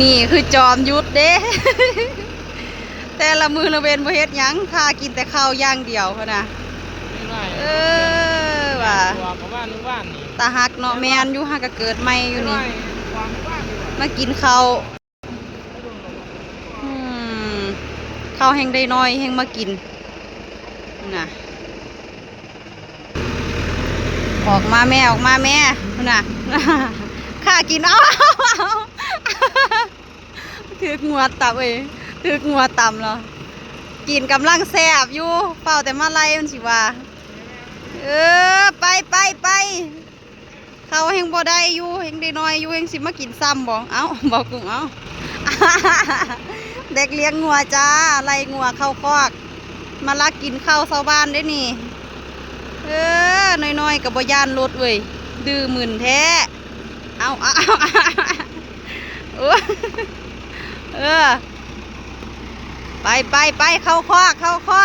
นี่คือจอมยุทธเด้ แต่ละมือละเวนบ่เฮ็ดหยังค่ากินแต่ข้าวอย่างเดียวพุ่นน่ะเออว่าตาฮักเนาะแม่นอยู่ฮักก็เกิดใหม่อยู่นี่มากินข้าวข้าวแห้งได้น้อยแห้งมากินน่ะออกมาแม่ออกมาแม่น่ะ ข้ากินเอาถืองัวตับเอ้ยถืองัวต่ำเหรอกินกำลังแซ่บอยู่เฝ้าแต่มาไล่มันสิว่าไปเขาแห้งบ่ได้อยู่แห้งได้น้อยอยู่แห้งสิมากินซ้ำบ่เอ้าบอกกุ้งเอ้า เด็กเลี้ยงงัวจ้าไล่งัวเข้าคอกมาลักกินข้าวชาวบ้านได้นี่น้อยๆกับบ่ย่านรถเว้ยดื้อมึนแท้เอาไปเข้าคอก